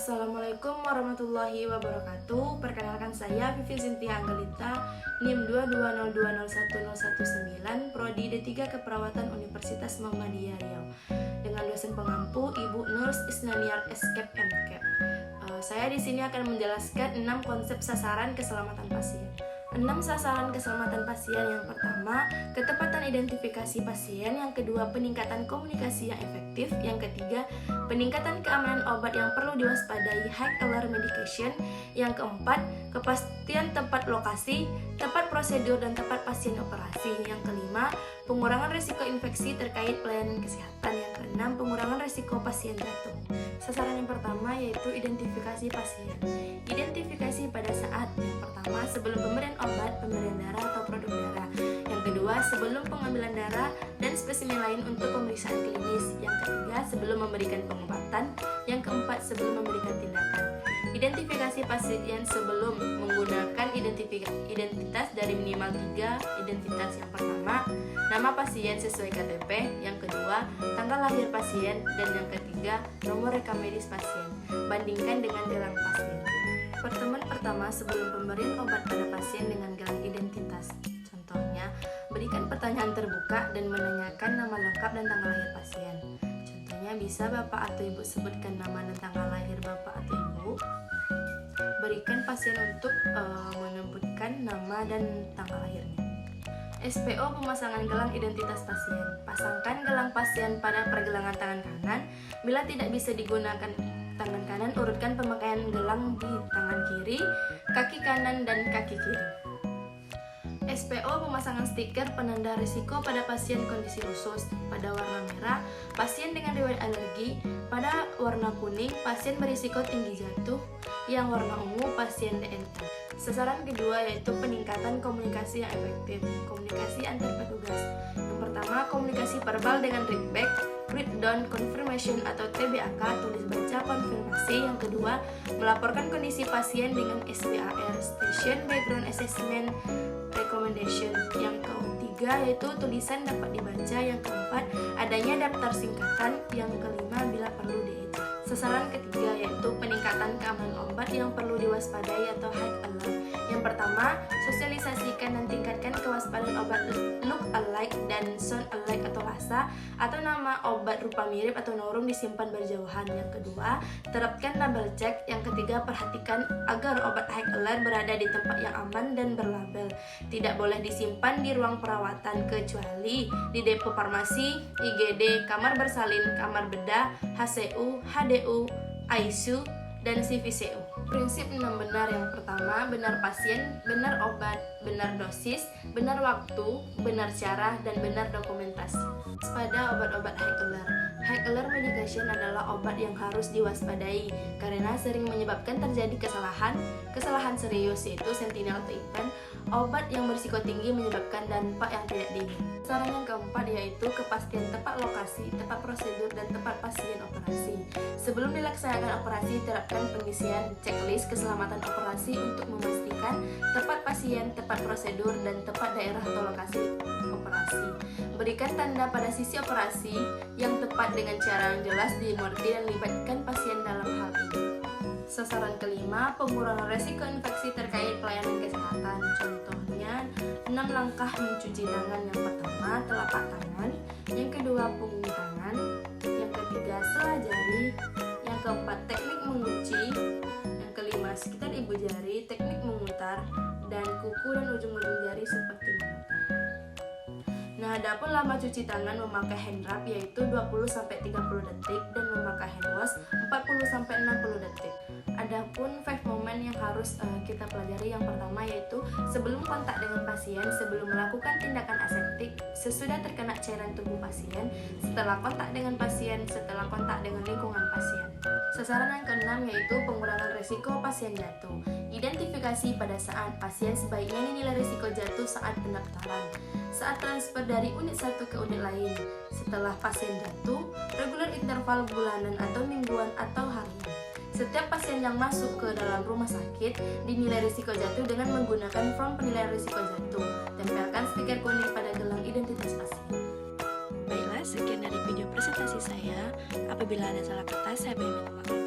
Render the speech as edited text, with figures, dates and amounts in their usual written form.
Assalamualaikum warahmatullahi wabarakatuh. Perkenalkan saya Vivi Zintia Anggelita, NIM 220210119, Prodi D3 Keperawatan Universitas Muhammadiyah Riau, dengan dosen pengampu Ibu Nurs Isnaniar Eskep MKep. Saya di sini akan menjelaskan 6 konsep sasaran keselamatan pasien. 6 sasaran keselamatan pasien. Yang pertama, ketepatan identifikasi pasien. Yang kedua, peningkatan komunikasi yang efektif. Yang ketiga, peningkatan keamanan obat yang perlu diwaspadai, high alert medication. Yang keempat, kepastian tempat lokasi, tempat prosedur dan tempat pasien operasi. Yang kelima, pengurangan risiko infeksi terkait pelayanan kesehatan. Yang keenam, pengurangan risiko pasien jatuh. Sasaran yang pertama yaitu identifikasi pasien. Identifikasi pada saat yang pertama sebelum pemberian obat, pemberian darah atau produk darah. Yang kedua, sebelum pengambilan darah dan spesimen lain untuk pemeriksaan klinis. Yang ketiga, sebelum memberikan pengobatan. Yang keempat, sebelum memberikan tindakan. Identifikasi pasien sebelum menggunakan identitas dari minimal 3 identitas. Yang pertama, nama pasien sesuai KTP. Yang kedua, tanggal lahir pasien. Dan yang ketiga, nomor rekam medis pasien. Bandingkan dengan gelang pasien. Pertemuan pertama sebelum pemberian obat pada pasien dengan gelang identitas. Contohnya, berikan pertanyaan terbuka dan menanyakan nama lengkap dan tanggal lahir pasien. Contohnya, bisa Bapak atau Ibu sebutkan nama dan tanggal lahir Bapak atau Ibu. Berikan pasien untuk menyebutkan nama dan tanggal lahirnya. SPO pemasangan gelang identitas pasien. Pasangkan gelang pasien pada pergelangan tangan kanan. Bila tidak bisa digunakan tangan kanan, urutkan pemakaian gelang di tangan kiri, kaki kanan, dan kaki kiri. SPO pemasangan stiker penanda risiko pada pasien kondisi khusus. Pada warna merah, pasien dengan riwayat alergi. Pada warna kuning, pasien berisiko tinggi jatuh. Yang warna ungu, pasien DNT. Sasaran kedua yaitu peningkatan komunikasi yang efektif. Komunikasi antar petugas. Yang pertama, komunikasi verbal dengan readback, read down confirmation atau TBAK, tulis baca konfirmasi. Yang kedua, melaporkan kondisi pasien dengan SBAR, Station Background Assessment Recommendation. Yang ketiga yaitu tulisan dapat dibaca. Yang keempat, adanya daftar singkatan. Yang kelima, bila perlu dieja. Sasaran ketiga yaitu peningkatan keamanan obat yang perlu diwaspadai atau high alert. Yang pertama, sosialisasikan dan tingkatkan kewaspadaan obat look alike dan sound alike atau rasa atau nama obat rupa mirip atau norum disimpan berjauhan. Yang kedua, terapkan label check. Yang ketiga, perhatikan agar obat high alert berada di tempat yang aman dan berlabel. Tidak boleh disimpan di ruang perawatan kecuali di depo farmasi, IGD, kamar bersalin, kamar bedah, HCU, HDU, ICU, dan CVCU. Prinsip 6 benar. Yang pertama, benar pasien, benar obat, benar dosis, benar waktu, benar cara, dan benar dokumentasi. Pada obat-obat high alert. High alert medication adalah obat yang harus diwaspadai karena sering menyebabkan terjadi kesalahan serius yaitu sentinel to event. Obat yang berisiko tinggi menyebabkan dampak yang tidak diinginkan. Saran yang keempat yaitu kepastian tempat lokasi, tempat prosedur, dan tempat pasien operasi. Sebelum dilaksanakan operasi, terapkan pengisian checklist keselamatan operasi untuk memastikan tempat pasien, tempat prosedur, dan tempat daerah atau lokasi operasi. Berikan tanda pada sisi operasi yang tepat dengan cara yang jelas, dimengerti, dan libatkan pasien dalam hal ini. Sasaran kelima, pengurangan resiko infeksi terkait pelayanan kesehatan. Contohnya, 6 langkah mencuci tangan. Yang pertama, telapak tangan. Yang kedua, punggung tangan. Yang ketiga, sela jari. Yang keempat, teknik mengunci. Yang kelima, sekitar ibu jari, teknik memutar. Dan kuku dan ujung-ujung jari seperti memutar. Nah, adapun lama cuci tangan memakai hand rub yaitu 20-30 detik dan memakai hand wash 40-60 detik. Adapun 5 momen yang harus kita pelajari. Yang pertama yaitu sebelum kontak dengan pasien, sebelum melakukan tindakan aseptik, sesudah terkena cairan tubuh pasien, setelah kontak dengan pasien, setelah kontak dengan lingkungan pasien. Sasaran yang keenam yaitu pengurangan risiko pasien jatuh. Identifikasi pada saat pasien sebaiknya dinilai risiko jatuh saat pendaftaran, saat transfer dari unit satu ke unit lain, setelah pasien jatuh, regular interval bulanan atau mingguan atau harian. Setiap pasien yang masuk ke dalam rumah sakit dinilai risiko jatuh dengan menggunakan form penilaian risiko jatuh. Tempelkan stiker kuning pada gelang identitas pasien. Baiklah, sekian dari video presentasi saya. Apabila ada salah kata, saya minta maaf.